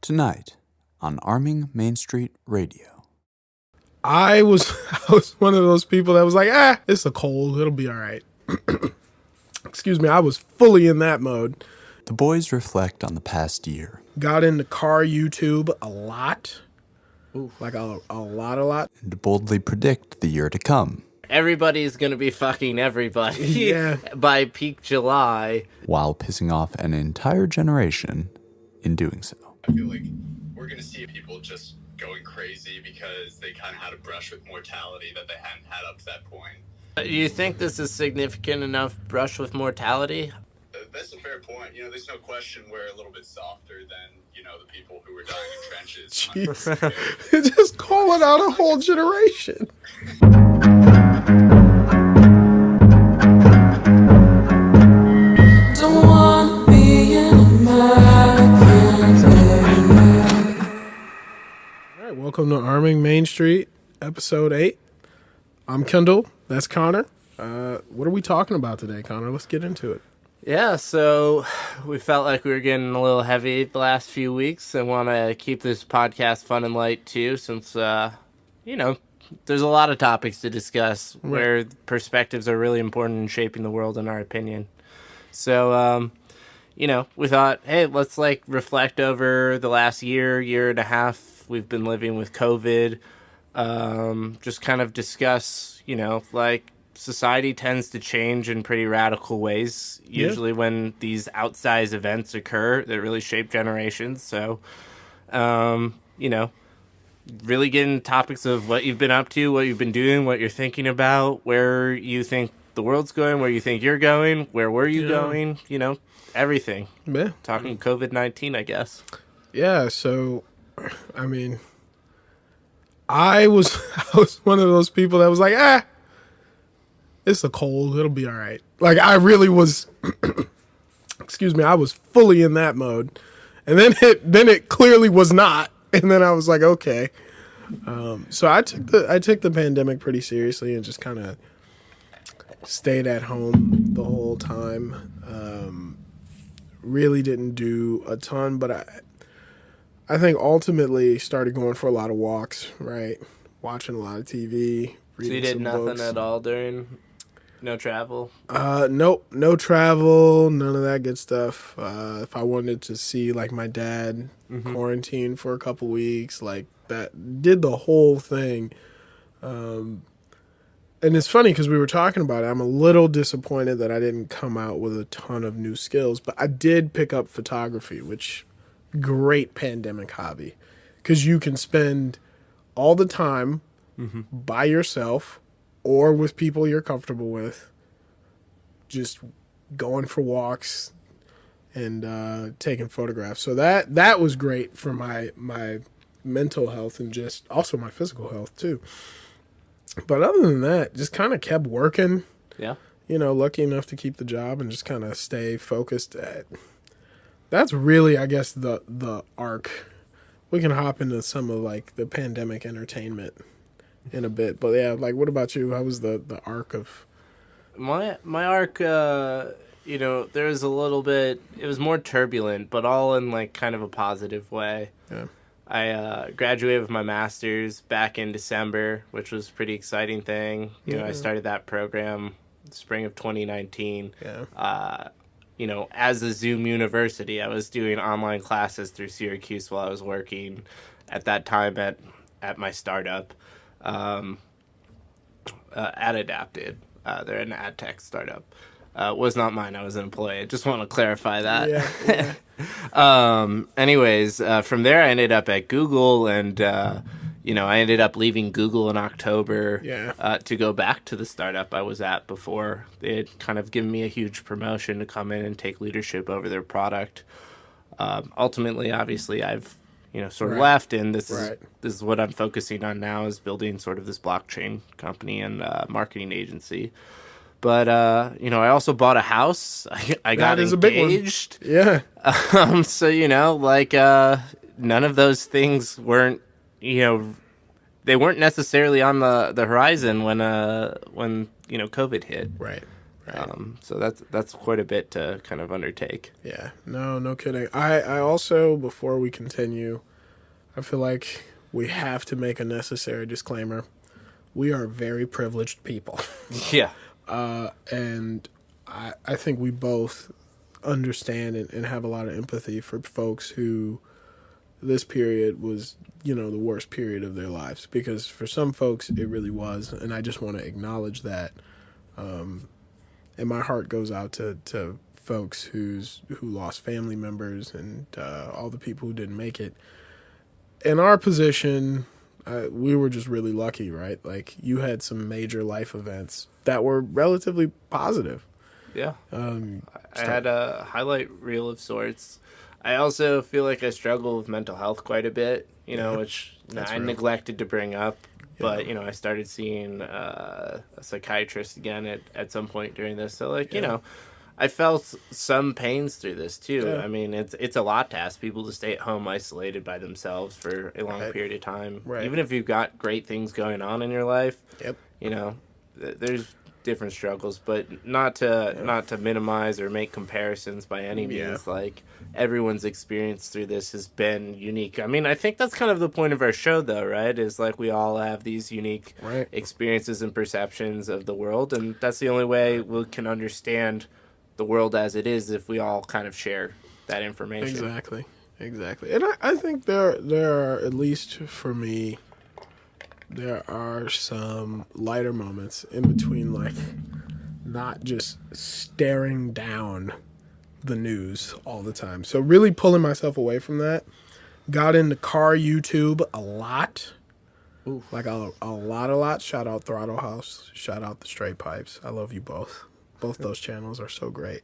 Tonight on Arming Main Street Radio. I was one of those people that was like, it's a cold, it'll be all right. Excuse me, I was fully in that mode. The boys reflect on the past year. Got into car YouTube a lot. Ooh. Like a lot. And boldly predict the year to come. Everybody's going to be fucking everybody by peak July. While pissing off an entire generation in doing so. I feel like we're going to see people just going crazy because they kind of had a brush with mortality that they hadn't had up to that point. Do you think this is significant enough brush with mortality? That's a fair point. You know, there's no question we're a little bit softer than, you know, the people who were dying in trenches. Jeez. Just calling out a whole generation. Don't wanna be an American. All right, welcome to Arming Main Street, episode 8. I'm Kendall. That's Connor. What are we talking about today, Connor? Let's get into it. Yeah, so we felt like we were getting a little heavy the last few weeks and want to keep this podcast fun and light too, since, there's a lot of topics to discuss where perspectives are really important in shaping the world, in our opinion. So, we thought, hey, let's reflect over the last year and a half we've been living with COVID. Just kind of discuss, society tends to change in pretty radical ways, usually when these outsized events occur that really shape generations. So, really get into topics of what you've been up to, what you've been doing, what you're thinking about, where you think the world's going, where you think you're going, where were you going, everything. Yeah. Talking COVID-19, I guess. Yeah, so, I was one of those people that was like, it's a cold, it'll be all right. Like, I really was, I was fully in that mode. And then it clearly was not. And then I was like, okay. So I took the pandemic pretty seriously and just kind of stayed at home the whole time. Really didn't do a ton, but I think ultimately started going for a lot of walks, right? Watching a lot of TV. So you did nothing books. at all during... No travel? Nope. No travel. None of that good stuff. If I wanted to see, my dad quarantine for a couple weeks, that, did the whole thing. And it's funny because we were talking about it. I'm a little disappointed that I didn't come out with a ton of new skills, but I did pick up photography, which, great pandemic hobby. Because you can spend all the time by yourself or with people you're comfortable with, just going for walks and taking photographs. So that was great for my mental health and just also my physical health too. But other than that, just kind of kept working. Yeah. Lucky enough to keep the job and just kind of stay focused that's really, I guess, the arc. We can hop into some of the pandemic entertainment in a bit, but yeah, what about you? How was the arc of my arc? There was a little bit. It was more turbulent, but all in kind of a positive way. Yeah. I graduated with my master's back in December, which was a pretty exciting thing. I started that program spring of 2019. Yeah. As a Zoom university, I was doing online classes through Syracuse while I was working at that time at my startup. Ad Adapted. They're an ad tech startup. Was not mine. I was an employee. I just want to clarify that. Yeah. Anyways, from there I ended up at Google, and I ended up leaving Google in October to go back to the startup I was at before. They had kind of given me a huge promotion to come in and take leadership over their product. Ultimately, obviously, I've sort of left, and this is what I'm focusing on now, is building sort of this blockchain company and marketing agency. But I also bought a house. I got engaged. Yeah. So none of those things weren't they weren't necessarily on the horizon when COVID hit. Right. Right. So that's quite a bit to kind of undertake. Yeah, no kidding. I also, before we continue, I feel like we have to make a necessary disclaimer. We are very privileged people. Yeah. And I think we both understand and have a lot of empathy for folks who this period was, the worst period of their lives. Because for some folks, it really was. And I just want to acknowledge that. And my heart goes out to folks who lost family members and all the people who didn't make it. In our position, we were just really lucky, right? Like, you had some major life events that were relatively positive. Yeah. I had a highlight reel of sorts. I also feel like I struggle with mental health quite a bit, which I neglected to bring up. But, I started seeing a psychiatrist again at some point during this. So, I felt some pains through this, too. Yeah. I mean, it's a lot to ask people to stay at home isolated by themselves for a long period of time. Right. Even if you've got great things going on in your life, Yep. There's different struggles, but not to minimize or make comparisons by any means. Yeah. Like, everyone's experience through this has been unique. I mean, I think that's kind of the point of our show, though, right? Is like we all have these unique experiences and perceptions of the world, and that's the only way we can understand the world as it is, if we all kind of share that information. Exactly. And I think there are, at least for me, there are some lighter moments in between, like, not just staring down the news all the time. So really pulling myself away from that. Got into car YouTube a lot. Ooh. Like a lot. Shout out Throttle House. Shout out the Straight Pipes. I love you both. Both those channels are so great.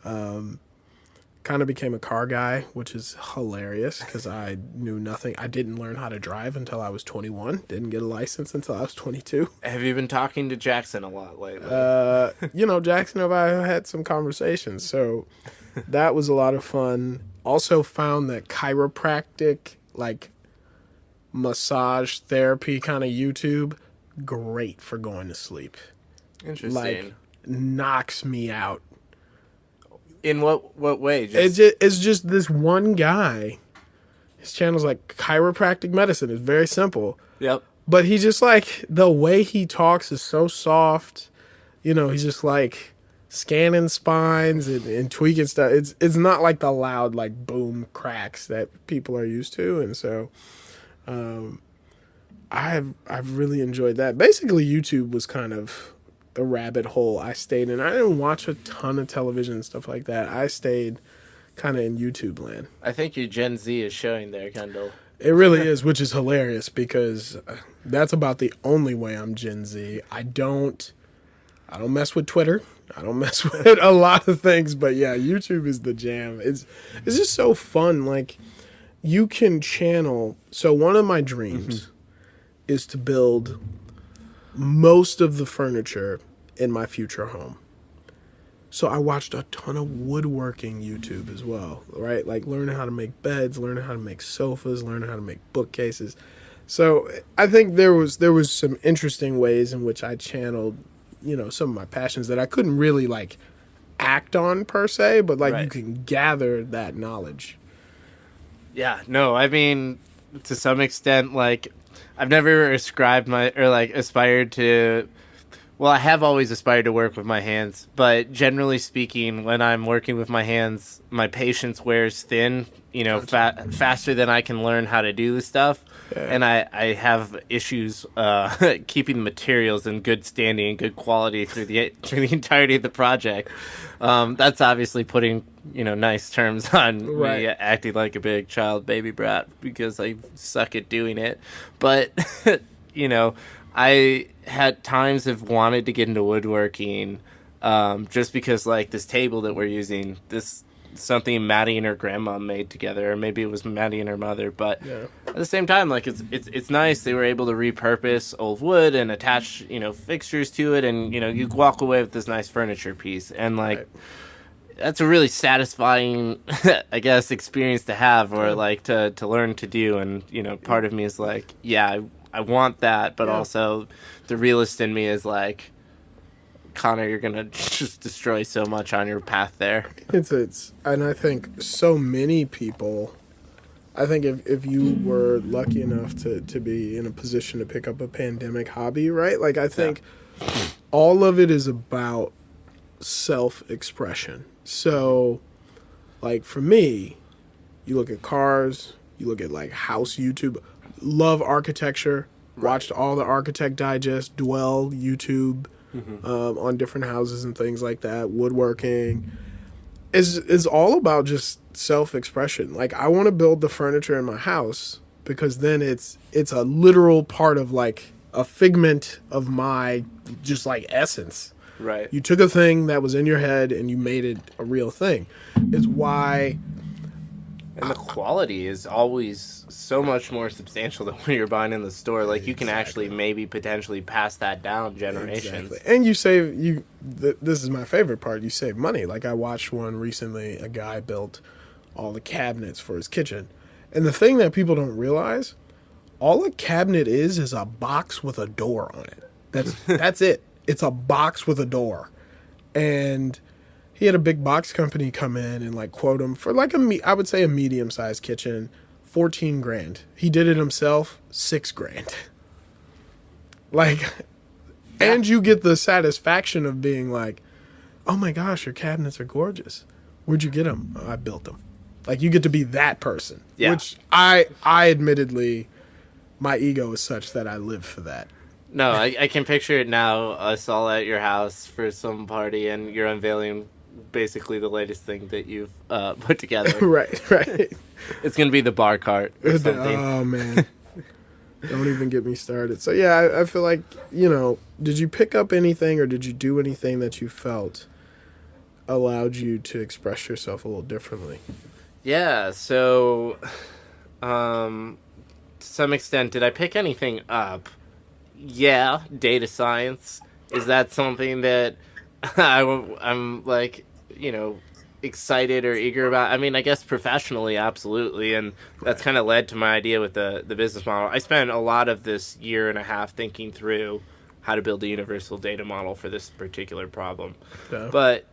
Kind of became a car guy, which is hilarious because I knew nothing. I didn't learn how to drive until I was 21. Didn't get a license until I was 22. Have you been talking to Jackson a lot lately? Jackson and I had some conversations, so that was a lot of fun. Also found that chiropractic, like massage therapy kind of YouTube, great for going to sleep. Interesting. Like, knocks me out. In what way? It's just this one guy. His channel's like chiropractic medicine. It's very simple. Yep. But he just, like, the way he talks is so soft. He's just like scanning spines and tweaking stuff. It's not like the loud, like, boom cracks that people are used to. And so I've really enjoyed that. Basically, YouTube was kind of the rabbit hole I stayed in. I didn't watch a ton of television and stuff like that. I stayed kind of in YouTube land. I think your Gen Z is showing there, Kendall. It really is, which is hilarious because that's about the only way I'm Gen Z. I don't mess with Twitter. I don't mess with a lot of things, but yeah, YouTube is the jam. It's just so fun. Like, you can channel. So one of my dreams is to build most of the furniture in my future home. So I watched a ton of woodworking YouTube as well, right? Like, learning how to make beds, learning how to make sofas, learning how to make bookcases. So I think there was some interesting ways in which I channeled, some of my passions that I couldn't really, like, act on per se, but, like, you can gather that knowledge. Yeah, no, I mean, to some extent, like, I've never aspired to. Well, I have always aspired to work with my hands, but generally speaking, when I'm working with my hands, my patience wears thin, faster than I can learn how to do the stuff. Yeah. And I have issues keeping the materials in good standing and good quality through the entirety of the project. That's obviously putting, nice terms on me acting like a big child baby brat because I suck at doing it. But, I had times have wanted to get into woodworking just because, like, this table that we're using, this something Maddie and her grandma made together, or maybe it was Maddie and her mother, but at the same time, like, it's nice. They were able to repurpose old wood and attach, fixtures to it, and, you walk away with this nice furniture piece, and, like, that's a really satisfying, I guess, experience to have, or, like, to learn to do, and, part of me is like, I want that, but also the realist in me is like, Connor, you're gonna just destroy so much on your path there. And I think so many people. I think if you were lucky enough to be in a position to pick up a pandemic hobby, right? Like, I think all of it is about self-expression. So, like, for me, you look at cars, you look at, like, house YouTube, love architecture, watched all the Architect Digest, Dwell YouTube, on different houses and things like that, woodworking. Is all about just self-expression. Like, I want to build the furniture in my house because then it's a literal part of, like, a figment of my just, like, essence. Right. You took a thing that was in your head and you made it a real thing. It's why... And the quality is always so much more substantial than what you're buying in the store. Like, you can actually maybe potentially pass that down generations. Exactly. And you save, this is my favorite part, you save money. Like, I watched one recently, a guy built all the cabinets for his kitchen. And the thing that people don't realize, all a cabinet is a box with a door on it. That's it. It's a box with a door. And he had a big box company come in and, like, quote him for, like, I would say a medium-sized kitchen, $14,000. He did it himself, $6,000. Like, and you get the satisfaction of being like, oh my gosh, your cabinets are gorgeous. Where'd you get them? Oh, I built them. Like, you get to be that person. Yeah. Which I admittedly, my ego is such that I live for that. No, I can picture it now, us all at your house for some party, and you're unveiling basically the latest thing that you've put together. Right. It's going to be the bar cart or something. Oh, man. Don't even get me started. So, yeah, I feel like, did you pick up anything or did you do anything that you felt allowed you to express yourself a little differently? Yeah, so to some extent, did I pick anything up? Yeah, data science. Is that something that I'm like, excited or eager about? I mean, I guess professionally, absolutely. And that's kind of led to my idea with the business model. I spent a lot of this year and a half thinking through how to build a universal data model for this particular problem. Yeah. But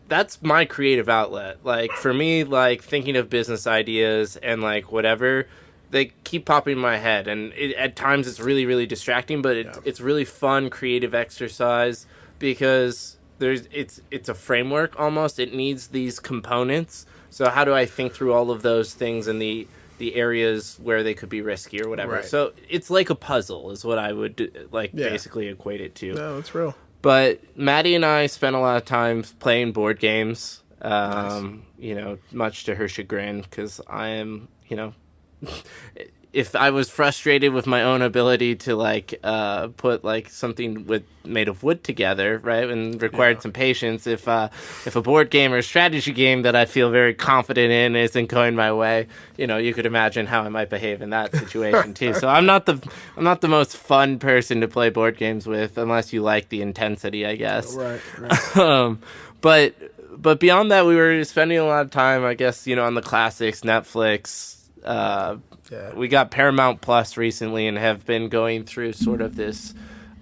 that's my creative outlet. Like, for me, like, thinking of business ideas and, like, whatever, they keep popping in my head. And at times it's really, really distracting, but it's really fun, creative exercise because it's a framework almost. It needs these components. So how do I think through all of those things and the areas where they could be risky or whatever? Right. So it's like a puzzle is what I would basically equate it to. No, it's real. But Maddie and I spent a lot of time playing board games, Nice. Much to her chagrin, because I am, if I was frustrated with my own ability to put like something made of wood together, right, and required some patience, if a board game or a strategy game that I feel very confident in isn't going my way, you could imagine how I might behave in that situation too. So I'm not the most fun person to play board games with unless you like the intensity, I guess. Right. But beyond that, we were spending a lot of time, I guess, on the classics, Netflix. We got Paramount Plus recently and have been going through sort of this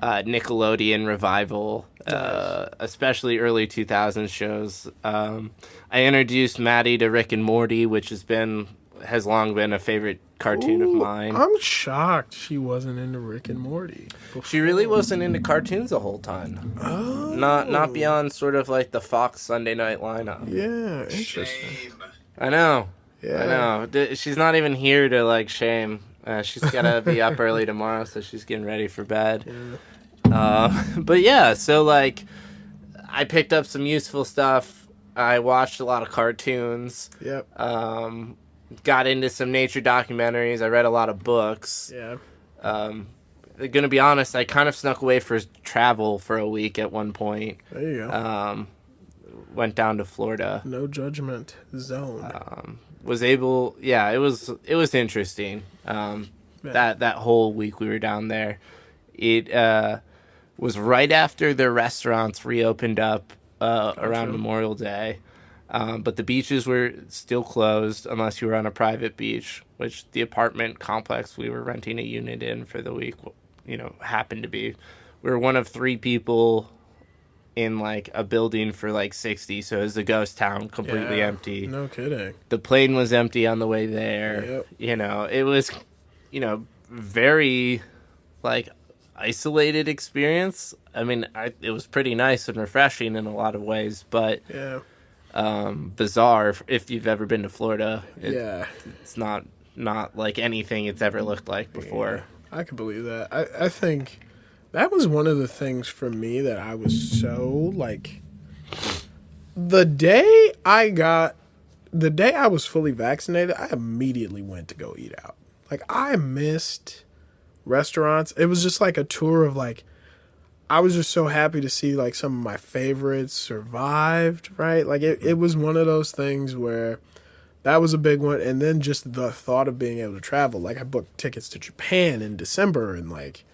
Nickelodeon revival, especially early 2000s shows. I introduced Maddie to Rick and Morty, which has long been a favorite cartoon of mine. I'm shocked she wasn't into Rick and Morty before. She really wasn't into cartoons the whole time. Oh. Not beyond sort of like the Fox Sunday night lineup. Yeah, interesting. Shame. I know. Yeah. I know. She's not even here to shame. She's gotta be up early tomorrow, so she's getting ready for bed. Yeah. But yeah, so I picked up some useful stuff. I watched a lot of cartoons. Yep. Got into some nature documentaries. I read a lot of books. Yeah. Gonna be honest, I kind of snuck away for travel for a week at one point. There you go. Went down to Florida. No judgment zone. It was interesting. That whole week we were down there. It was right after the restaurants reopened up around Memorial Day. But the beaches were still closed unless you were on a private beach, which the apartment complex we were renting a unit in for the week, happened to be. We were one of 3 people in like a building for like 60, so it was a ghost town, completely empty. No kidding. The plane was empty on the way there. Yep. You know, it was, you know, very like isolated experience. I mean, it was pretty nice and refreshing in a lot of ways, but Yeah. bizarre if you've ever been to Florida. It's not like anything it's ever looked like before. Yeah, I could believe that. I think that was one of the things for me that I was so like, the day I was fully vaccinated, I immediately went to go eat out. Like, I missed restaurants. It was just like a tour of like, I was just so happy to see like some of my favorites survived, right? Like it was one of those things where that was a big one. And then just the thought of being able to travel. Like, I booked tickets to Japan in December and like,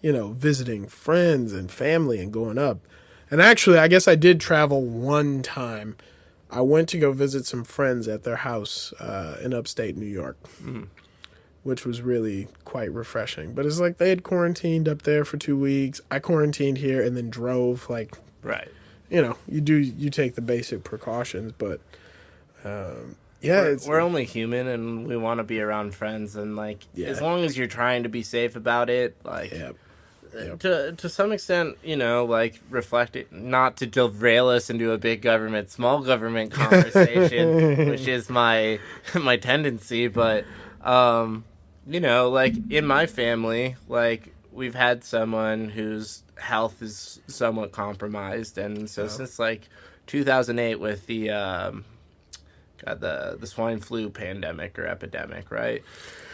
you know, visiting friends and family and going up. And actually, I guess I did travel one time. I went to go visit some friends at their house in upstate New York, which was really quite refreshing. But it's like they had quarantined up there for 2 weeks. I quarantined here and then drove. Like, Right. you know, you take the basic precautions, but yeah, we're only human and we want to be around friends, and like as long as you're trying to be safe about it, like to some extent, you know, like reflect it, not to derail us into a big government, small government conversation, which is my tendency, but you know, like in my family, like we've had someone whose health is somewhat compromised, and so since like 2008 with the the swine flu pandemic or epidemic, right?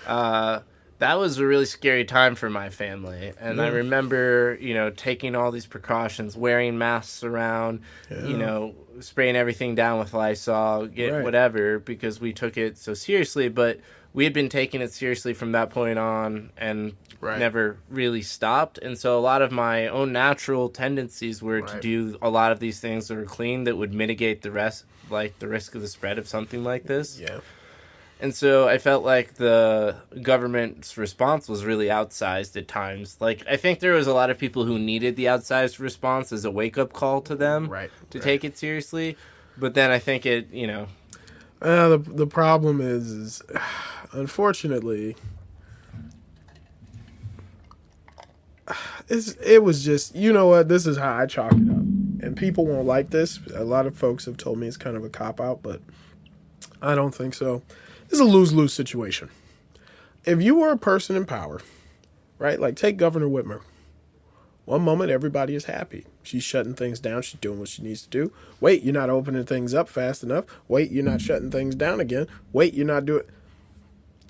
That was a really scary time for my family. And I remember, you know, taking all these precautions, wearing masks around, you know, spraying everything down with Lysol, whatever, because we took it so seriously. But we had been taking it seriously from that point on and never really stopped. And so a lot of my own natural tendencies were to do a lot of these things that were clean that would mitigate the risk of the spread of something like this. Yeah. And so I felt like the government's response was really outsized at times. Like, I think there was a lot of people who needed the outsized response as a wake-up call to them to take it seriously. But then I think it, you know... the problem is, unfortunately, it was just, you know what, this is how I chalk it up. And people won't like this. A lot of folks have told me it's kind of a cop-out, but I don't think so. This is a lose-lose situation. If you were a person in power, right, like take Governor Whitmer. One moment, everybody is happy. She's shutting things down. She's doing what she needs to do. Wait, you're not opening things up fast enough. Wait, you're not shutting things down again. Wait, you're not doing...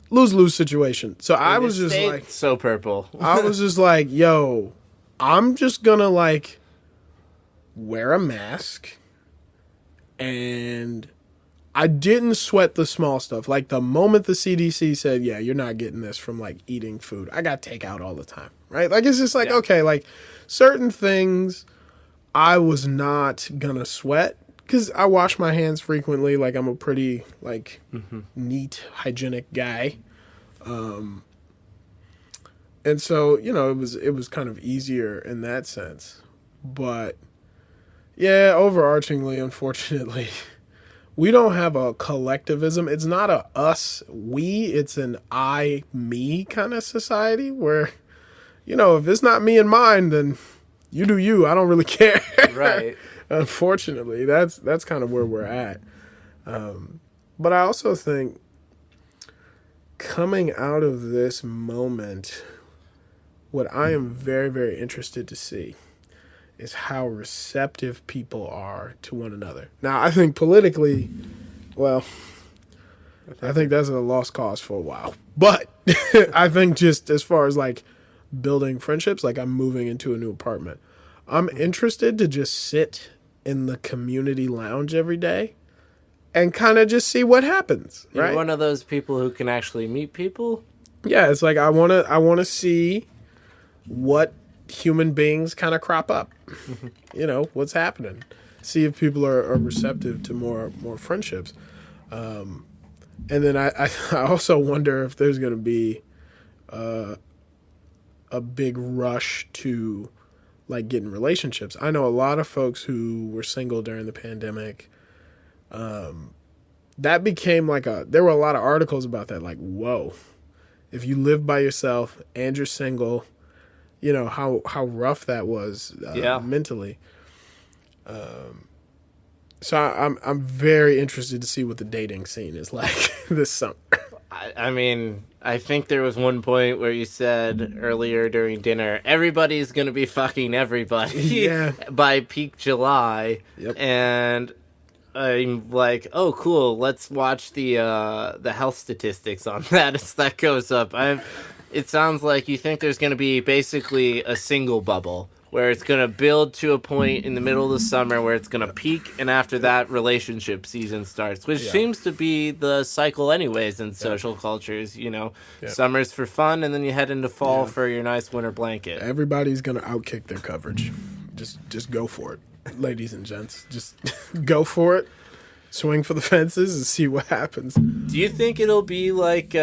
Lose-lose situation. So I was just like... So purple. I was just like, yo, I'm just gonna like wear a mask, and I didn't sweat the small stuff. Like the moment the CDC said, yeah, you're not getting this from like eating food, I got takeout all the time, right? Like it's just like, okay, like certain things I was not gonna sweat because I wash my hands frequently. Like I'm a pretty like neat, hygienic guy. And so, you know, it was kind of easier in that sense. But yeah, overarchingly, unfortunately, we don't have a collectivism. It's not a us, we, it's an I, me kind of society where, you know, if it's not me and mine, then you do you. I don't really care. Right. Unfortunately, that's kind of where we're at. But I also think coming out of this moment, what I am very, very interested to see is how receptive people are to one another. Now, I think politically, well, I think that's a lost cause for a while. But I think just as far as like building friendships, like I'm moving into a new apartment. I'm interested to just sit in the community lounge every day and kind of just see what happens. Right? You're one of those people who can actually meet people? Yeah, it's like I want to see what human beings kind of crop up. You know, what's happening. See if people are receptive to more friendships. And then I also wonder if there's going to be a big rush to like getting relationships. I know a lot of folks who were single during the pandemic. That became there were a lot of articles about that. Like, whoa, if you live by yourself and you're single, you know, how rough that was mentally. So I'm very interested to see what the dating scene is like this summer. I mean, I think there was one point where you said earlier during dinner, everybody's going to be fucking everybody by peak July. Yep. And I'm like, oh, cool. Let's watch the health statistics on that as that goes up. It sounds like you think there's going to be basically a single bubble where it's going to build to a point in the middle of the summer where it's going to peak, and after that, relationship season starts, which seems to be the cycle anyways in social cultures, you know. Summer's for fun, and then you head into fall for your nice winter blanket. Everybody's going to outkick their coverage. Just go for it, ladies and gents. Just go for it. Swing for the fences and see what happens. Do you think it'll be like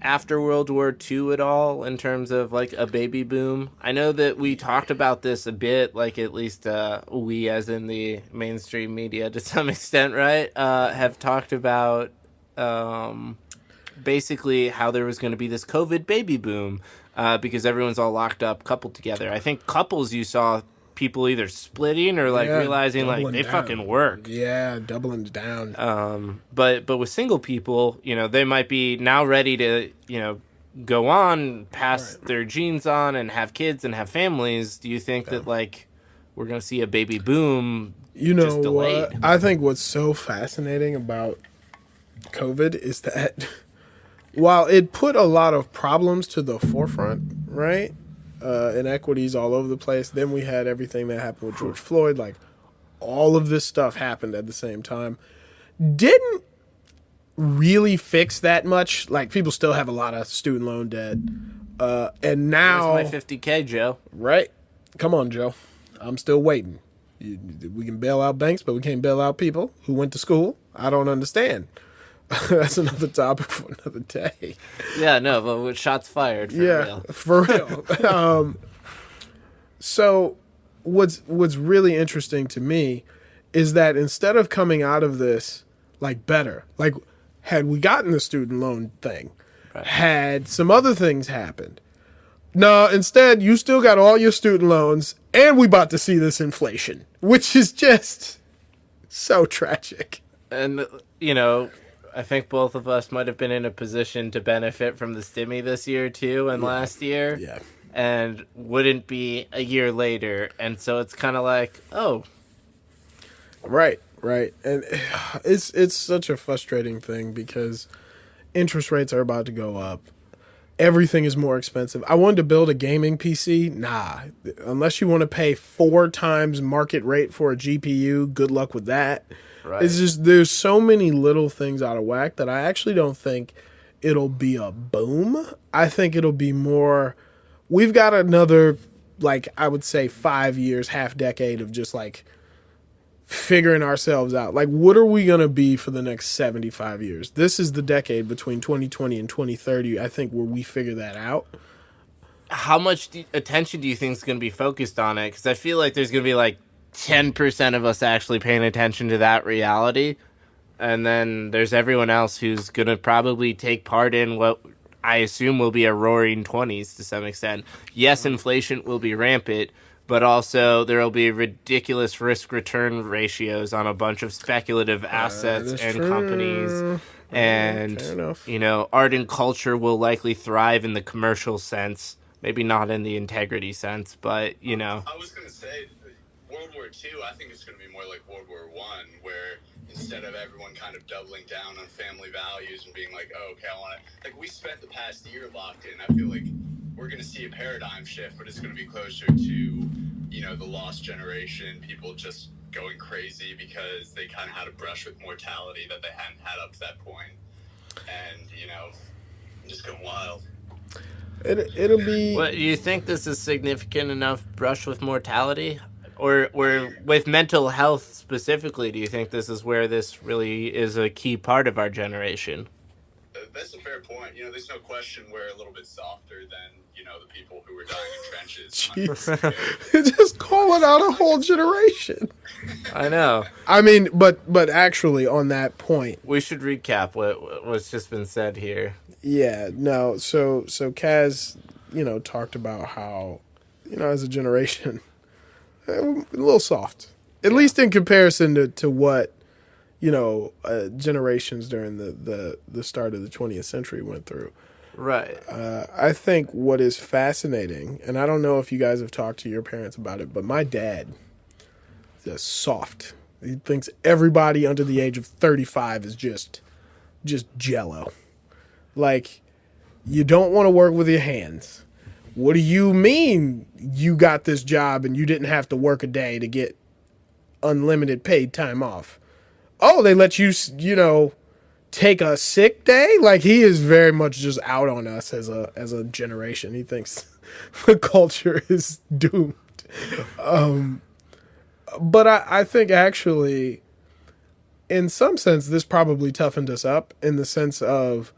after World War II at all in terms of like a baby boom? I know that we talked about this a bit, like at least we as in the mainstream media to some extent, right, have talked about basically how there was going to be this COVID baby boom because everyone's all locked up, coupled together. I think couples you saw people either splitting or like realizing like they fucking work. Yeah, doubling down. But with single people, you know, they might be now ready to, you know, go on, pass their genes on and have kids and have families. Do you think that like we're going to see a baby boom? You know just delayed? what? I think what's so fascinating about COVID is that while it put a lot of problems to the forefront, right? Inequities all over the place. Then we had everything that happened with George Floyd. Like, all of this stuff happened at the same time. Didn't really fix that much. Like, people still have a lot of student loan debt. And now... Where's my $50K, Joe? Right? Come on, Joe. I'm still waiting. We can bail out banks, but we can't bail out people who went to school. I don't understand. That's another topic for another day. Yeah, no, but with shots fired, for real. So what's really interesting to me is that instead of coming out of this like better, like had we gotten the student loan thing, had some other things happened. No, instead you still got all your student loans and we about to see this inflation, which is just so tragic. And, you know, I think both of us might have been in a position to benefit from the stimmy this year too and last year. Yeah. And wouldn't be a year later. And so it's kind of like, oh. Right. And it's such a frustrating thing because interest rates are about to go up. Everything is more expensive. I wanted to build a gaming PC. Nah. Unless you want to pay 4 times market rate for a GPU, good luck with that. Right. It's just there's so many little things out of whack that I actually don't think it'll be a boom. I think it'll be more, we've got another, like, I would say 5 years, half decade of just like figuring ourselves out. Like, what are we going to be for the next 75 years? This is the decade between 2020 and 2030, I think, where we figure that out. How much attention do you think is going to be focused on it? Because I feel like there's going to be like 10% of us actually paying attention to that reality. And then there's everyone else who's going to probably take part in what I assume will be a roaring 20s to some extent. Yes, inflation will be rampant, but also there will be ridiculous risk-return ratios on a bunch of speculative assets and companies. And, you know, art and culture will likely thrive in the commercial sense. Maybe not in the integrity sense, but, you know. I was going to say, World War II, I think it's going to be more like World War I, where instead of everyone kind of doubling down on family values and being like, oh, okay, I want to, like, we spent the past year locked in. I feel like we're going to see a paradigm shift, but it's going to be closer to, you know, the lost generation, people just going crazy because they kind of had a brush with mortality that they hadn't had up to that point. And, you know, just going wild. It'll be... What, do you think this is significant enough brush with mortality? Or with mental health specifically, do you think this is where this really is a key part of our generation? that's a fair point. You know, there's no question we're a little bit softer than, you know, the people who were dying in trenches. Jeez. Just calling out a whole generation. I know. I mean, but actually on that point, We should recap what's just been said here. yeah, no. So Kaz, you know, talked about how, you know, as a generation, a little soft, at least in comparison to what, you know, generations during the start of the 20th century went through. Right. I think what is fascinating, and I don't know if you guys have talked to your parents about it, but my dad is soft. He thinks everybody under the age of 35 is just jello. Like, you don't want to work with your hands. What do you mean you got this job and you didn't have to work a day to get unlimited paid time off? Oh, they let you, you know, take a sick day? Like, he is very much just out on us as a generation. He thinks the culture is doomed. But I think actually, in some sense, this probably toughened us up in the sense of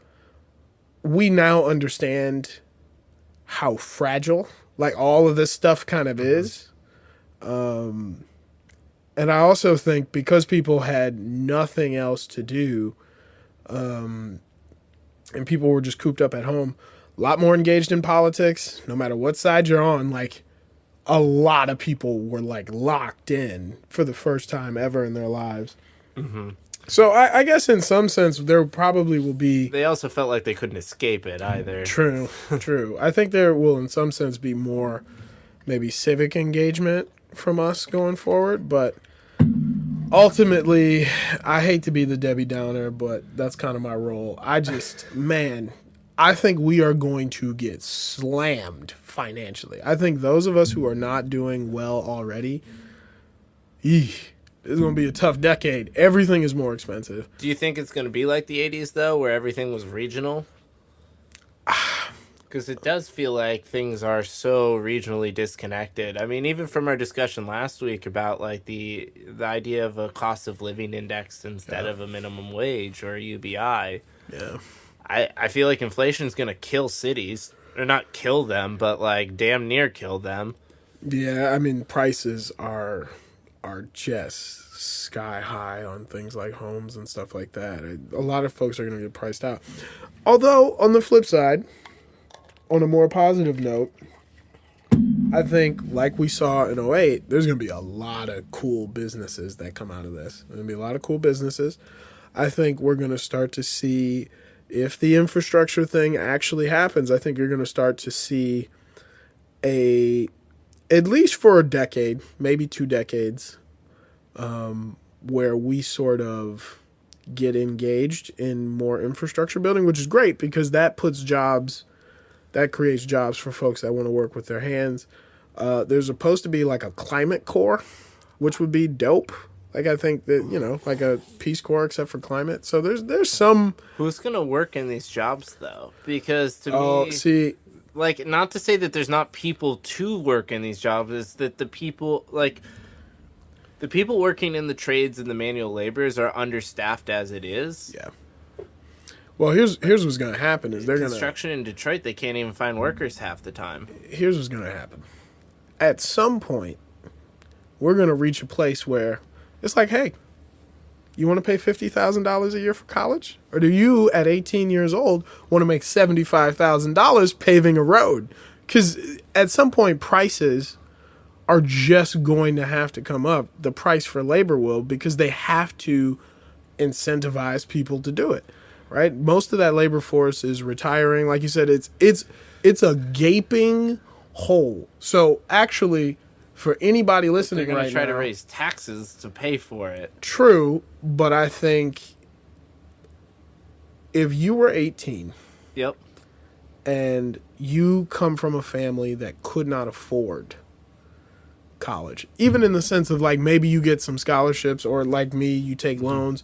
we now understand how fragile, like, all of this stuff kind of is. And I also think because people had nothing else to do, and people were just cooped up at home, a lot more engaged in politics, no matter what side you're on. Like, a lot of people were, like, locked in for the first time ever in their lives. Mm-hmm. So I guess in some sense there probably will be... They also felt like they couldn't escape it either. True. I think there will in some sense be more maybe civic engagement from us going forward, but ultimately, I hate to be the Debbie Downer, but that's kind of my role. I think we are going to get slammed financially. I think those of us who are not doing well already, this is going to be a tough decade. Everything is more expensive. Do you think it's going to be like the 80s, though, where everything was regional? Because it does feel like things are so regionally disconnected. I mean, even from our discussion last week about, like, the idea of a cost of living index instead of a minimum wage or a UBI. Yeah. I feel like inflation is going to kill cities. Or not kill them, but, like, damn near kill them. Yeah, I mean, prices are just sky high on things like homes and stuff like that. A lot of folks are going to get priced out. Although, on the flip side, on a more positive note, I think, like we saw in 2008, there's going to be a lot of cool businesses that come out of this. There's going to be a lot of cool businesses. I think we're going to start to see, if the infrastructure thing actually happens, I think you're going to start to see at least for a decade, maybe 2 decades, where we sort of get engaged in more infrastructure building, which is great because that creates jobs for folks that want to work with their hands. There's supposed to be like a climate corps, which would be dope. Like, I think that, you know, like a Peace Corps except for climate. So there's some... Who's going to work in these jobs, though? Because to me... Like, not to say that there's not people to work in these jobs, is that the people working in the trades and the manual laborers are understaffed as it is. Yeah. Well, here's what's going to happen is Construction in Detroit, they can't even find workers half the time. Here's what's going to happen. At some point, we're going to reach a place where it's like, hey, you want to pay $50,000 a year for college? Or do you, at 18 years old, want to make $75,000 paving a road? Because at some point, prices are just going to have to come up. The price for labor will, because they have to incentivize people to do it, right? Most of that labor force is retiring. Like you said, it's a gaping hole. So actually, for anybody listening right now, they're going to try to raise taxes to pay for it. True, but I think if you were 18, yep, and you come from a family that could not afford college, even in the sense of, like, maybe you get some scholarships, or like me, you take loans,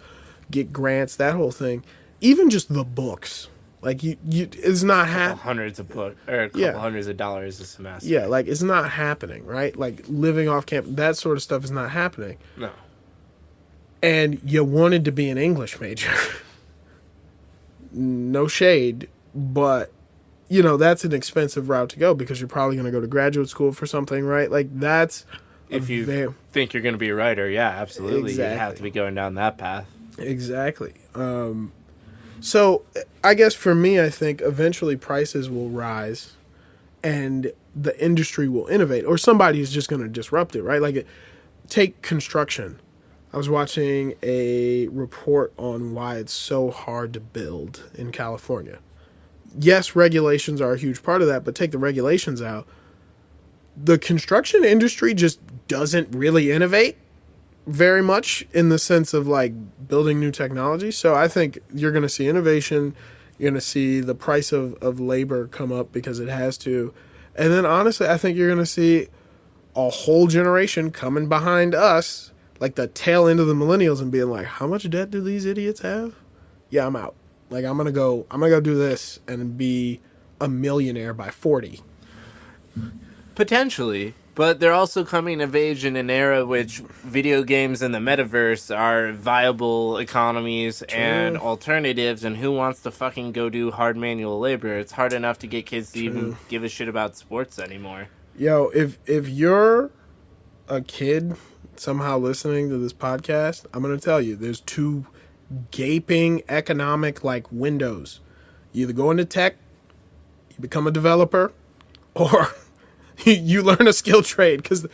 get grants, that whole thing, even just the books. Like, it's not happening. Hundreds of books, or a couple hundreds of dollars a semester. Yeah, like, it's not happening, right? Like, living off campus, that sort of stuff is not happening. No. And you wanted to be an English major. no shade, but you know, that's an expensive route to go because you're probably going to go to graduate school for something, right? Like that's If you think you're going to be a writer, yeah, absolutely. Exactly. You'd have to be going down that path. Exactly. So I guess for me, I think eventually prices will rise and the industry will innovate, or somebody is just going to disrupt it, right? Like, take construction. I was watching a report on why it's so hard to build in California. Yes, regulations are a huge part of that, but take the regulations out. The construction industry just doesn't really innovate very much in the sense of like building new technology. So I think you're going to see innovation. You're going to see the price of labor come up because it has to. And then honestly, I think you're going to see a whole generation coming behind us, like the tail end of the millennials, and being like, how much debt do these idiots have? Yeah, I'm out. Like, I'm going to go do this and be a millionaire by 40. Potentially, but they're also coming of age in an era which video games and the metaverse are viable economies and alternatives, and who wants to fucking go do hard manual labor? It's hard enough to get kids to even give a shit about sports anymore. Yo, if you're a kid somehow listening to this podcast, I'm going to tell you, there's two gaping economic like windows. You either go into tech, you become a developer, or you learn a skill trade, because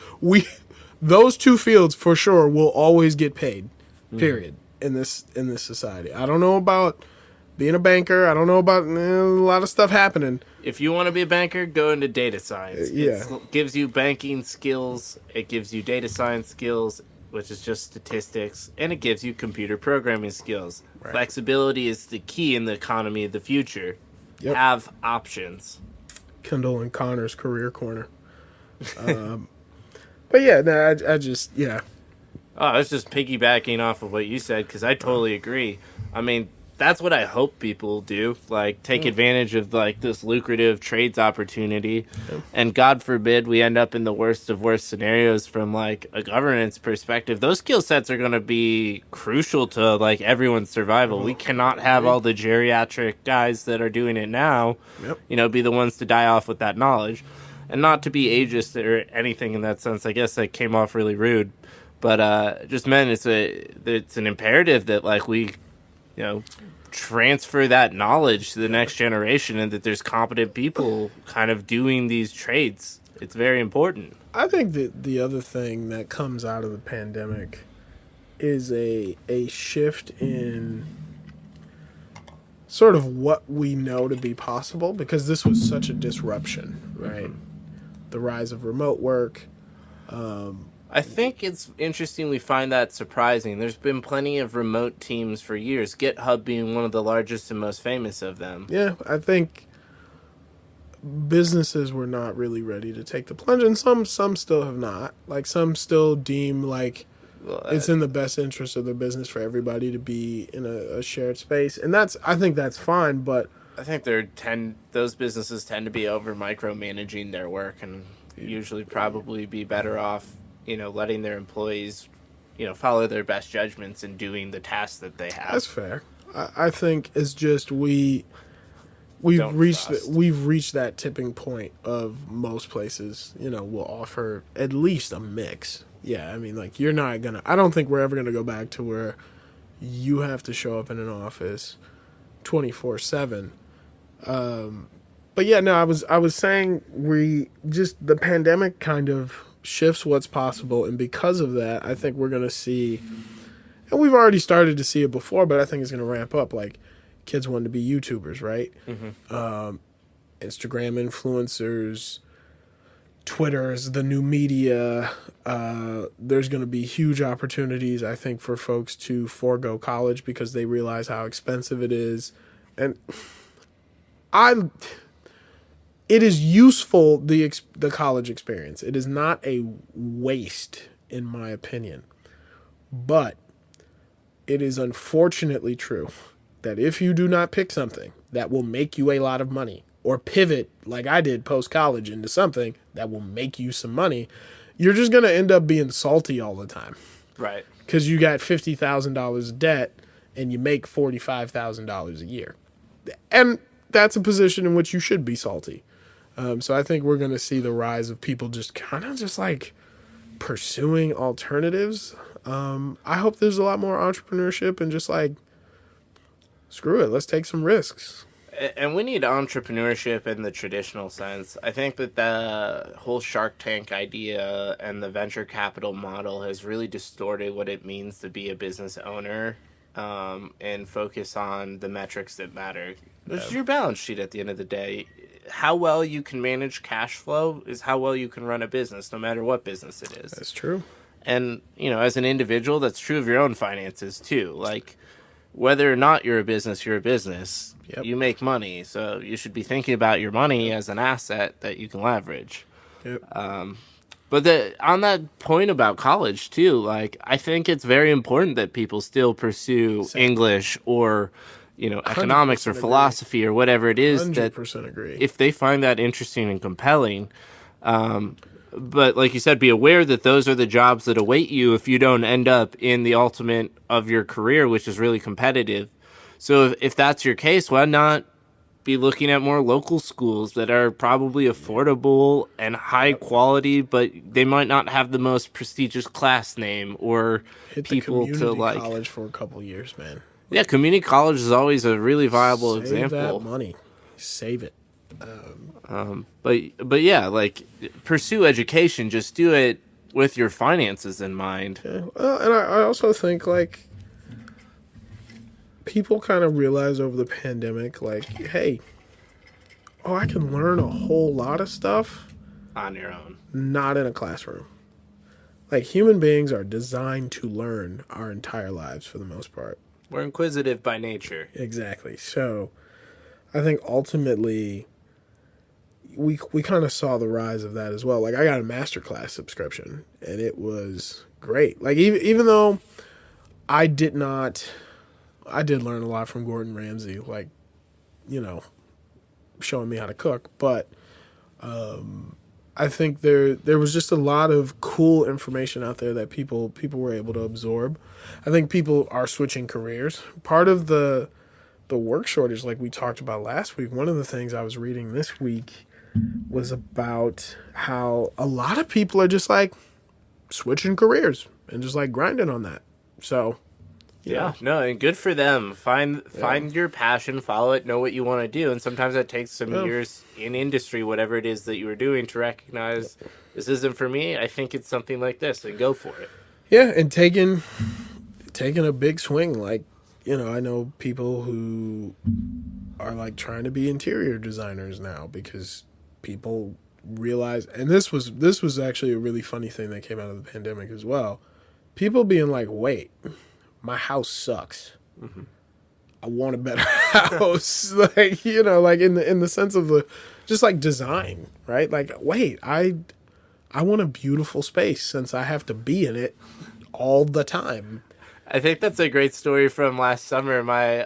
those two fields for sure will always get paid. Period. In this society. I don't know about being a banker. I don't know about a lot of stuff happening. If you want to be a banker, go into data science. Yeah. It gives you banking skills. It gives you data science skills, which is just statistics, and it gives you computer programming skills. Right. Flexibility is the key in the economy of the future. Yep. Have options. Kendall and Connor's career corner. But yeah, no, I just, yeah. Oh, I was just piggybacking off of what you said, because I totally agree. I mean, that's what I hope people do, like take advantage of like this lucrative trades opportunity. And God forbid we end up in the worst of worst scenarios from like a governance perspective. Those skill sets are going to be crucial to like everyone's survival. We cannot have all the geriatric guys that are doing it now, you know, be the ones to die off with that knowledge. And not to be ageist or anything in that sense. I guess that came off really rude, but just meant it's an imperative that like we, you know, transfer that knowledge to the next generation, and that there's competent people kind of doing these trades. It's very important. I think that the other thing that comes out of the pandemic is a shift in sort of what we know to be possible, because this was such a disruption, right? The rise of remote work. I think it's interesting we find that surprising. There's been plenty of remote teams for years, GitHub being one of the largest and most famous of them. Yeah, I think businesses were not really ready to take the plunge, and some still have not. Like, some still deem like it's in the best interest of the business for everybody to be in a shared space. And I think that's fine, but I think those businesses tend to be over micromanaging their work, and usually probably be better off, you know, letting their employees, you know, follow their best judgments and doing the tasks that they have. That's fair. I think it's just we've reached that tipping point of most places, you know, will offer at least a mix. Yeah, I mean, like, I don't think we're ever gonna go back to where you have to show up in an office 24/7. But yeah, no, I was saying the pandemic kind of shifts what's possible, and because of that, I think we're going to see, and we've already started to see it before, but I think it's going to ramp up, like kids wanting to be YouTubers, right? Instagram influencers, Twitter's the new media. There's going to be huge opportunities, I think, for folks to forego college because they realize how expensive it is. And it is useful, the college experience. It is not a waste, in my opinion. But it is unfortunately true that if you do not pick something that will make you a lot of money, or pivot like I did post-college into something that will make you some money, you're just going to end up being salty all the time. Right. Because you got $50,000 of debt and you make $45,000 a year. and that's a position in which you should be salty. So I think we're going to see the rise of people just kind of just like pursuing alternatives. I hope there's a lot more entrepreneurship and just like, screw it, let's take some risks. And we need entrepreneurship in the traditional sense. I think that the whole Shark Tank idea and the venture capital model has really distorted what it means to be a business owner, and focus on the metrics that matter. Which is your balance sheet at the end of the day. How well you can manage cash flow is how well you can run a business, no matter what business it is. That's true. And, as an individual, that's true of your own finances, too. Like, whether or not you're a business, you're a business. Yep. You make money, so you should be thinking about your money as an asset that you can leverage. Yep. But on that point about college, too, like, I think it's very important that people still pursue English or, economics or philosophy or whatever it is. 100% agree. If they find that interesting and compelling, but like you said, be aware that those are the jobs that await you if you don't end up in the ultimate of your career, which is really competitive. So if that's your case, why not be looking at more local schools that are probably affordable and high quality, but they might not have the most prestigious class name or Hit people the to like college for a couple years, man. Yeah, community college is always a really viable Save example. that money. Save it. But yeah, like pursue education. Just do it with your finances in mind. Yeah. Well, and I also think like people kind of realize over the pandemic, like, hey, I can learn a whole lot of stuff On your own. not in a classroom. Like human beings are designed to learn our entire lives for the most part. We're inquisitive by nature. Exactly. So I think ultimately we kind of saw the rise of that as well. Like I got a masterclass subscription and it was great. Like even though I did learn a lot from Gordon Ramsay, like, showing me how to cook, but I think there was just a lot of cool information out there that people were able to absorb. I think people are switching careers. Part of the work shortage, like we talked about last week, one of the things I was reading this week was about how a lot of people are just like switching careers and just like grinding on that. So Yeah, no, and good for them. Find your passion, follow it, know what you want to do, and sometimes that takes some years in industry, whatever it is that you were doing, to recognize this isn't for me. I think it's something like this, and go for it. Yeah, and taking a big swing. Like, I know people who are like trying to be interior designers now because people realize, and this was actually a really funny thing that came out of the pandemic as well. People being like, wait, my house sucks. Mm-hmm. I want a better house. Like, like in the sense of just like design, right? Like, wait, I want a beautiful space since I have to be in it all the time. I think that's a great story from last summer. My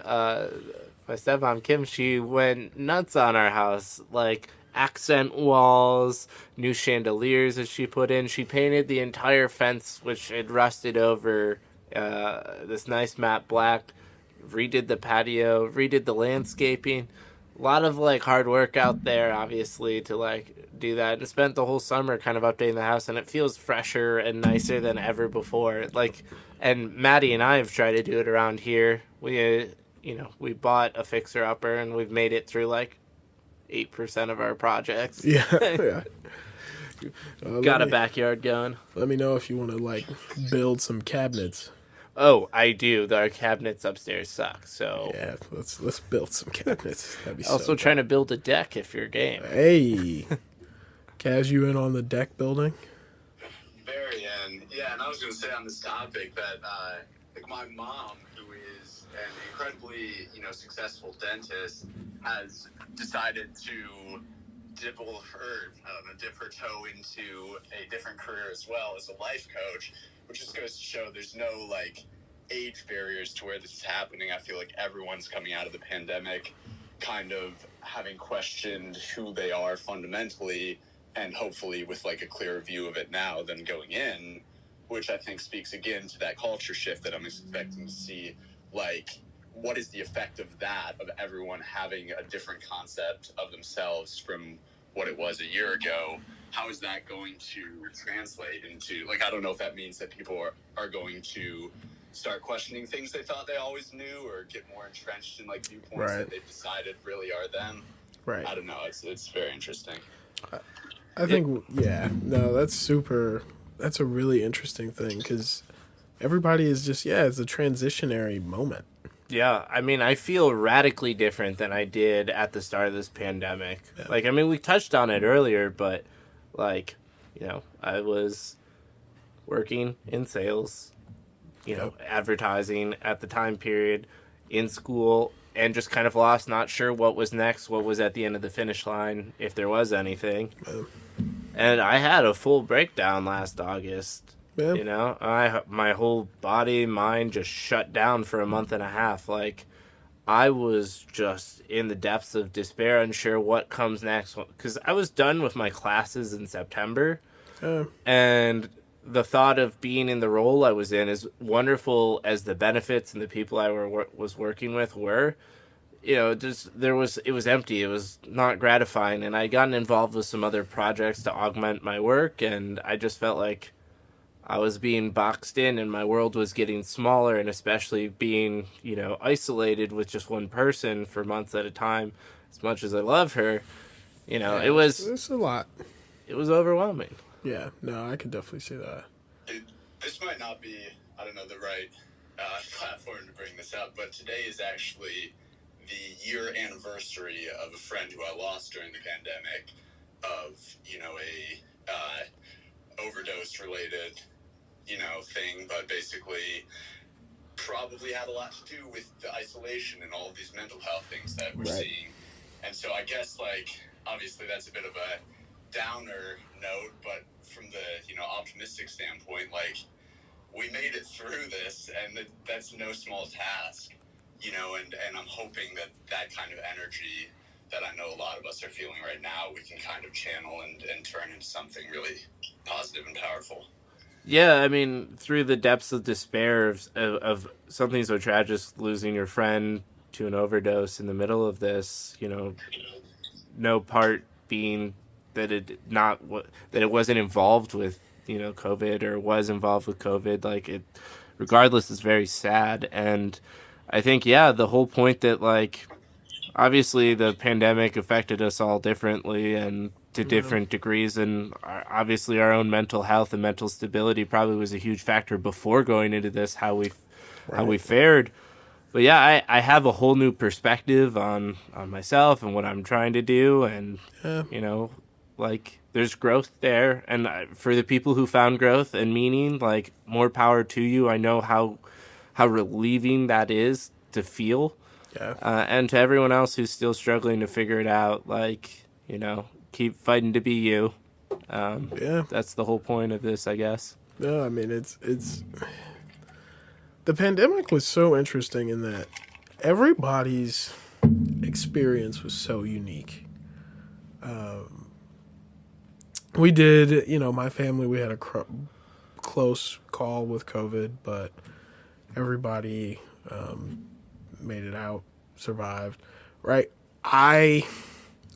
stepmom, Kim, she went nuts on our house. Like, accent walls, new chandeliers that she put in. She painted the entire fence, which had rusted over, this nice matte black, redid the patio, redid the landscaping. A lot of like hard work out there, obviously, to like do that, and spent the whole summer kind of updating the house, and it feels fresher and nicer than ever before. Like, and Maddie and I have tried to do it around here. We bought a fixer upper and we've made it through like 8% of our projects. Yeah. Got a backyard going. Let me know if you want to like build some cabinets. Oh, I do. Our cabinets upstairs suck. So yeah, let's build some cabinets. That'd be also trying to build a deck if you're game. Hey, Kaz, you in on the deck building? Very in. Yeah, and I was going to say on this topic that like my mom, who is an incredibly successful dentist, has decided to dip her toe into a different career as well as a life coach, which just goes to show there's no like age barriers to where this is happening. I feel like everyone's coming out of the pandemic kind of having questioned who they are fundamentally, and hopefully with like a clearer view of it now than going in, which I think speaks again to that culture shift that I'm expecting to see. Like, what is the effect of that, of everyone having a different concept of themselves from what it was a year ago? How is that going to translate into, like, I don't know if that means that people are going to start questioning things they thought they always knew, or get more entrenched in, like, viewpoints that they've decided really are them. Right. I don't know. It's very interesting. I think, that's a really interesting thing, because everybody is just, it's a transitionary moment. Yeah, I mean, I feel radically different than I did at the start of this pandemic. Yeah. Like, I mean, we touched on it earlier, but, like, you know, I was working in sales, you know, advertising at the time period, in school, and just kind of lost, not sure what was next, what was at the end of the finish line, if there was anything. And I had a full breakdown last August. Yeah. You know, my whole body, mind just shut down for a month and a half. Like, I was just in the depths of despair, unsure what comes next. Because I was done with my classes in September. And the thought of being in the role I was in, as wonderful as the benefits and the people I was working with were, you know, it was empty. It was not gratifying. And I had gotten involved with some other projects to augment my work. And I just felt like I was being boxed in and my world was getting smaller, and especially being, you know, isolated with just one person for months at a time. As much as I love her, you know, It's a lot. It was overwhelming. Yeah, no, I could definitely see that. This might not be, I don't know, the right platform to bring this up, but today is actually the year anniversary of a friend who I lost during the pandemic, of, you know, a overdose related, you know, thing, but basically probably had a lot to do with the isolation and all of these mental health things that we're seeing. And so I guess, like, obviously that's a bit of a downer note, but from the, you know, optimistic standpoint, like, we made it through this, and that's no small task, you know, and I'm hoping that kind of energy that I know a lot of us are feeling right now, we can kind of channel and turn into something really positive and powerful. Yeah, I mean, through the depths of despair of something so tragic, losing your friend to an overdose in the middle of this, you know, no part being that it wasn't involved with, you know, COVID, or was involved with COVID. Like, it, regardless, is very sad. And I think, the whole point that, like, obviously the pandemic affected us all differently and to different degrees, and obviously our own mental health and mental stability probably was a huge factor before going into this, how we fared. But I have a whole new perspective on myself and what I'm trying to do, and you know, like, there's growth there, and for the people who found growth and meaning, like, more power to you. I know how relieving that is to feel. And to everyone else who's still struggling to figure it out, like, you know, keep fighting to be you. That's the whole point of this, I guess. No, I mean, it's the pandemic was so interesting in that everybody's experience was so unique. We did, you know, my family, we had a close call with COVID, but everybody made it out, survived, right? I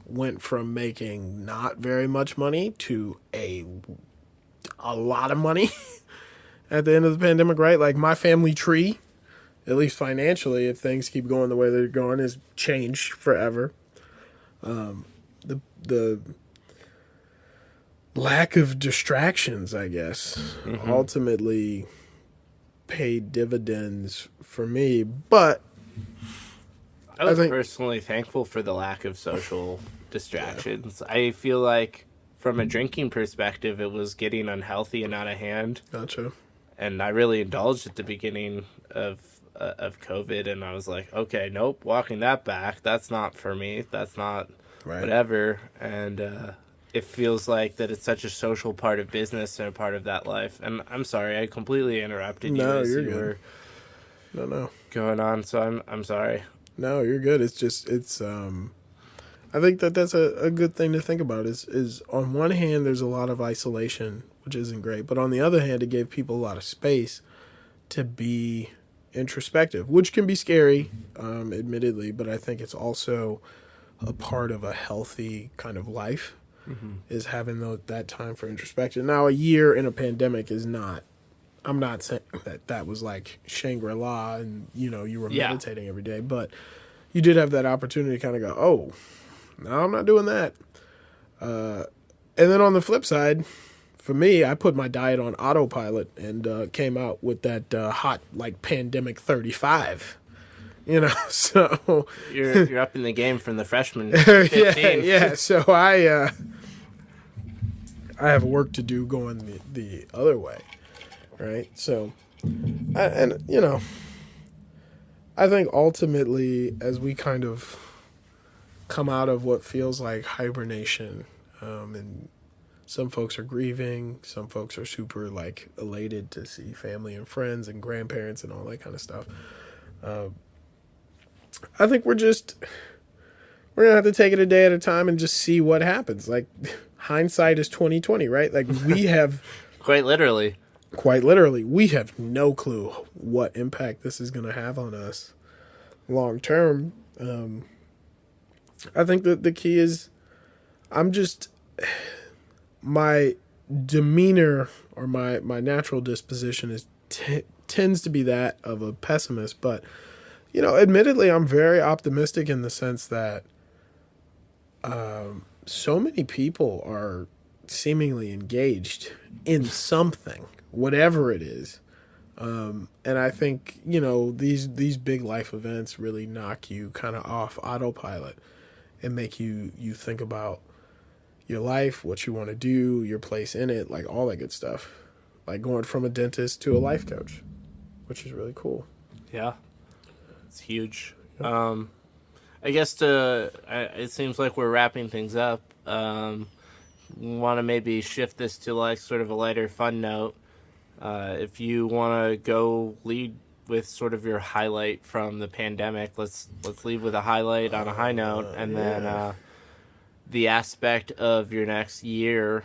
went from making not very much money to a lot of money at the end of the pandemic, right? Like, my family tree, at least financially, if things keep going the way they're going, is changed forever. The lack of distractions, I guess, ultimately paid dividends for me, but I was personally thankful for the lack of social distractions. I feel like, from a drinking perspective, it was getting unhealthy and out of hand. Gotcha. And I really indulged at the beginning of COVID, and I was like, okay, nope, walking that back, that's not for me. That's not whatever. And it feels like that it's such a social part of business and a part of that life. And I'm sorry, I completely interrupted you as you were going on, so I'm sorry. No, you're good. It's just, I think that's a good thing to think about is on one hand, there's a lot of isolation, which isn't great. But on the other hand, it gave people a lot of space to be introspective, which can be scary, admittedly, but I think it's also a part of a healthy kind of life, is having that time for introspection. Now, a year in a pandemic is not, I'm not saying that was like Shangri-La and, you were meditating every day, but you did have that opportunity to kind of go, oh, no, I'm not doing that. And then on the flip side, for me, I put my diet on autopilot and came out with that hot, like, pandemic 35. So you're up in the game from the freshman 15. yeah. So I have work to do going the other way, right? So, I think ultimately, as we kind of come out of what feels like hibernation, and some folks are grieving, some folks are super like elated to see family and friends and grandparents and all that kind of stuff. I think we're gonna have to take it a day at a time and just see what happens. Like, hindsight is 20/20, right? Like, we have Quite literally, we have no clue what impact this is gonna have on us long term. I think that the key is, my demeanor or my natural disposition tends to be that of a pessimist, but admittedly, I'm very optimistic in the sense that so many people are seemingly engaged in something, whatever it is. And I think, these big life events really knock you kind of off autopilot and make you think about your life, what you want to do, your place in it, like all that good stuff. Like going from a dentist to a life coach, which is really cool. yeah, it's huge. I guess it seems like we're wrapping things up. Want to maybe shift this to like sort of a lighter, fun note. If you want to go lead with sort of your highlight from the pandemic, let's leave with a highlight on a high note, and then the aspect of your next year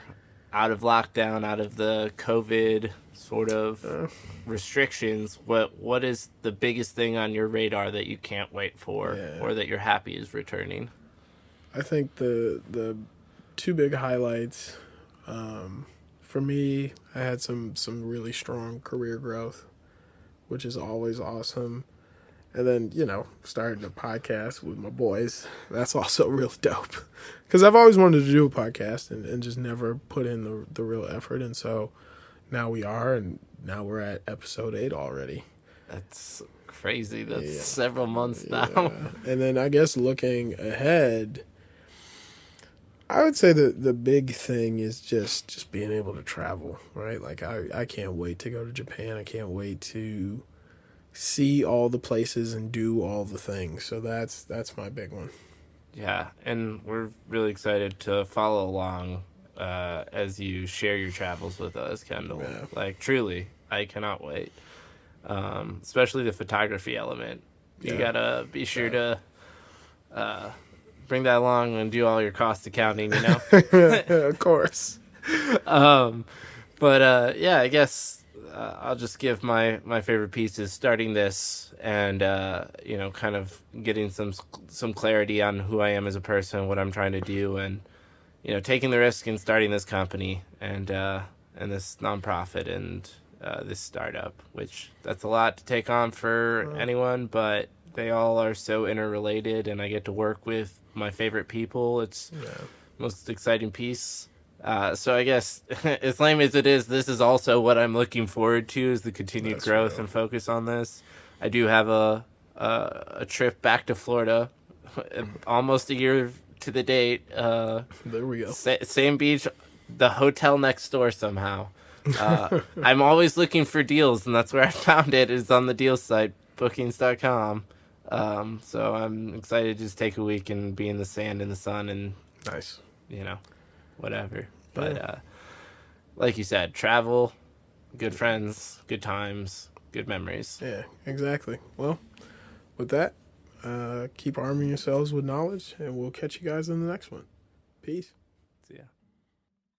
out of lockdown, out of the COVID sort of restrictions. What is the biggest thing on your radar that you can't wait for, or that you're happy is returning? I think the two big highlights, for me, I had some really strong career growth, which is always awesome. And then, starting a podcast with my boys, that's also real dope. Because I've always wanted to do a podcast and just never put in the real effort. And so now we are, and now we're at episode 8 already. That's crazy. That's several months now. And then I guess looking ahead, I would say that the big thing is just being able to travel, right? Like, I can't wait to go to Japan. I can't wait to see all the places and do all the things. So that's my big one. Yeah, and we're really excited to follow along as you share your travels with us, Kendall. Yeah. Like, truly, I cannot wait. Especially the photography element. You gotta be sure to bring that along and do all your cost accounting, Of course. But I guess I'll just give my favorite pieces starting this and, kind of getting some clarity on who I am as a person, what I'm trying to do, and, taking the risk and starting this company and this nonprofit and this startup, which that's a lot to take on for anyone, but they all are so interrelated, and I get to work with my favorite people. It's most exciting piece. So I guess, as lame as it is, this is also what I'm looking forward to, is the continued growth and focus on this. I do have a trip back to Florida, almost a year to the date. There we go. Same beach, the hotel next door somehow. I'm always looking for deals, and that's where I found it, is on the deal site, bookings.com. So I'm excited to just take a week and be in the sand in the sun and Nice. Whatever. But like you said, travel, good friends, good times, good memories. Yeah, exactly. Well, with that, keep arming yourselves with knowledge, and we'll catch you guys in the next one. Peace.